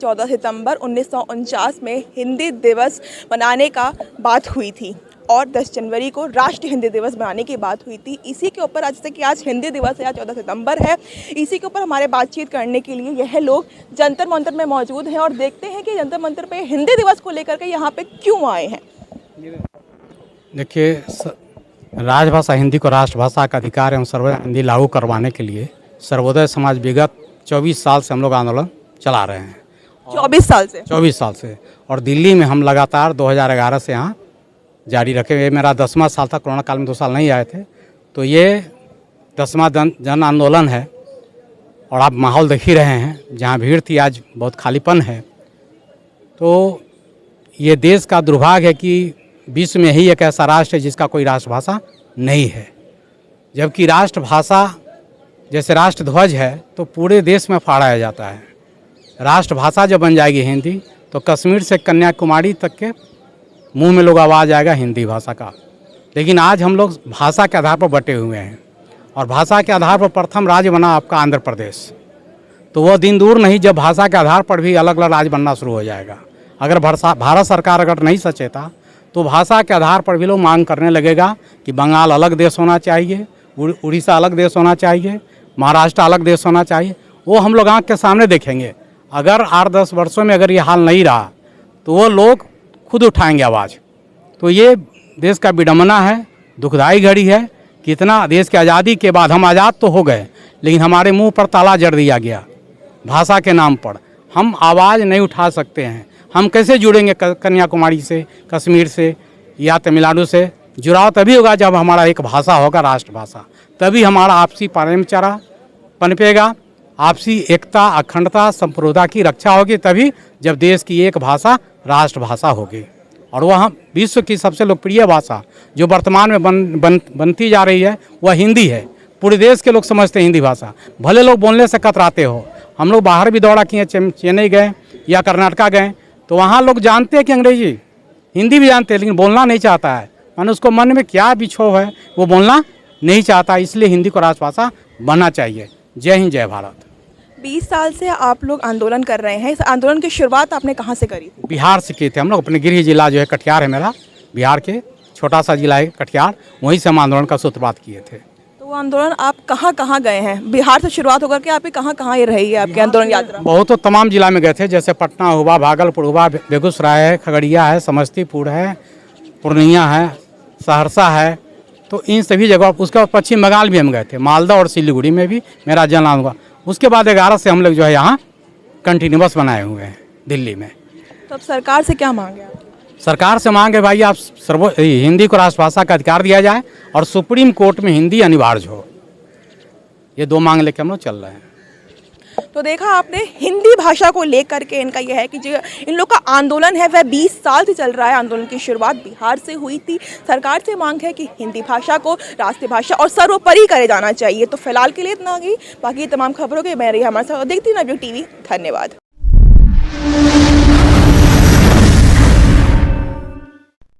14 सितंबर 1949 में हिंदी दिवस मनाने का बात हुई थी और 10 जनवरी को राष्ट्रीय हिंदी दिवस मनाने की बात हुई थी। इसी के ऊपर जैसे कि आज हिंदी दिवस है, आज 14 सितंबर है, इसी के ऊपर हमारे बातचीत करने के लिए यह लोग जंतर मंतर में मौजूद हैं और देखते हैं कि जंतर मंतर पे हिंदी दिवस को लेकर के यहाँ पे क्यों आए हैं। देखिए, राजभाषा हिंदी को राष्ट्रभाषा का अधिकार एवं सर्वोदय हिंदी लागू करवाने के लिए सर्वोदय समाज विगत 24 साल से हम लोग आंदोलन चला रहे हैं। 24 साल से और दिल्ली में हम लगातार 2011 से यहाँ जारी रखे हुए। मेरा 10वां साल था, कोरोना काल में 2 साल नहीं आए थे, तो ये 10वां जन आंदोलन है। और आप माहौल देख ही रहे हैं, जहाँ भीड़ थी आज बहुत खालीपन है। तो ये देश का दुर्भाग्य है कि विश्व में ही एक ऐसा राष्ट्र है जिसका कोई राष्ट्रभाषा नहीं है, जबकि राष्ट्रभाषा जैसे राष्ट्रध्वज है तो पूरे देश में फहराया जाता है। राष्ट्रभाषा जब बन जाएगी हिंदी, तो कश्मीर से कन्याकुमारी तक के मुंह में लोग आवाज़ आएगा हिंदी भाषा का। लेकिन आज हम लोग भाषा के आधार पर बटे हुए हैं और भाषा के आधार पर प्रथम राज्य बना आपका आंध्र प्रदेश। तो वह दिन दूर नहीं जब भाषा के आधार पर भी अलग अलग राज्य बनना शुरू हो जाएगा। अगर भारत सरकार अगर नहीं सचेता तो भाषा के आधार पर भी लोग मांग करने लगेगा कि बंगाल अलग देश होना चाहिए, उड़ीसा अलग देश होना चाहिए, महाराष्ट्र अलग देश होना चाहिए। वो हम लोग आँख के सामने देखेंगे। अगर 8-10 वर्षों में अगर ये हाल नहीं रहा तो वो लोग खुद उठाएंगे आवाज़। तो ये देश का विडंबना है, दुखदाई घड़ी है कि इतना देश की आज़ादी के बाद हम आज़ाद तो हो गए, लेकिन हमारे मुंह पर ताला जड़ दिया गया भाषा के नाम पर। हम आवाज़ नहीं उठा सकते हैं। हम कैसे जुड़ेंगे कन्याकुमारी से, कश्मीर से या तमिलनाडु से? जुड़ाव तभी होगा जब हमारा एक भाषा होगा, राष्ट्रभाषा। तभी हमारा आपसी प्रेमचारा पनपेगा, आपसी एकता, अखंडता, संप्रभुता की रक्षा होगी। तभी जब देश की एक भाषा राष्ट्रभाषा होगी। और वह विश्व की सबसे लोकप्रिय भाषा जो वर्तमान में बनती जा रही है वह हिंदी है। पूरे देश के लोग समझते हैं हिंदी भाषा। भले लोग बोलने से कतराते हो, हम लोग बाहर भी दौड़ा किए, चेन्नई गए या कर्नाटका गए, तो वहाँ लोग जानते हैं कि अंग्रेजी, हिंदी भी जानते हैं, लेकिन बोलना नहीं चाहता है। माने उसको मन में क्या बिछो है, वो बोलना नहीं चाहता। इसलिए हिंदी को राष्ट्रभाषा बनना चाहिए। जय हिंद, जय भारत। 20 साल से आप लोग आंदोलन कर रहे हैं। इस आंदोलन की शुरुआत आपने कहाँ से करी थी? बिहार से किए थे हम लोग। अपने गृह जिला जो है कटिहार है मेरा, बिहार के छोटा सा जिला है कटिहार, वहीं से हम आंदोलन का सूत्रपात किए थे। तो वो आंदोलन आप कहाँ कहाँ गए हैं? बिहार से शुरुआत होकर के आपकी कहाँ कहाँ ये रही है आपकी आंदोलन यात्रा? बहुत तो तमाम जिला में गए थे, जैसे पटना हुआ, भागलपुर हुआ, बेगूसराय है, खगड़िया है, समस्तीपुर है, पूर्णिया है, सहरसा है। तो इन सभी जगह। उसके बाद पश्चिम बंगाल भी हम गए थे, मालदा और सिलीगुड़ी में भी मेरा जन्म हुआ। उसके बाद 11 से हम लोग जो है यहाँ कंटिन्यूस बनाए हुए हैं दिल्ली में। तो अब सरकार से क्या मांगे आप? सरकार से मांगे भाई आप हिंदी को राष्ट्रभाषा का अधिकार दिया जाए और सुप्रीम कोर्ट में हिंदी अनिवार्य हो। ये 2 मांग लेकर हम लोग चल रहे हैं। तो देखा आपने, हिंदी भाषा को लेकर के इनका यह है कि जो इन लोग का आंदोलन है वह 20 साल से चल रहा है। आंदोलन की शुरुआत बिहार से हुई थी। सरकार से मांग है कि हिंदी भाषा को राष्ट्रीय भाषा और सर्वोपरि करे जाना चाहिए। तो फिलहाल के लिए इतना ही। बाकी तमाम खबरों के मैं रही हमारे साथ देखती नवयुग टीवी। धन्यवाद।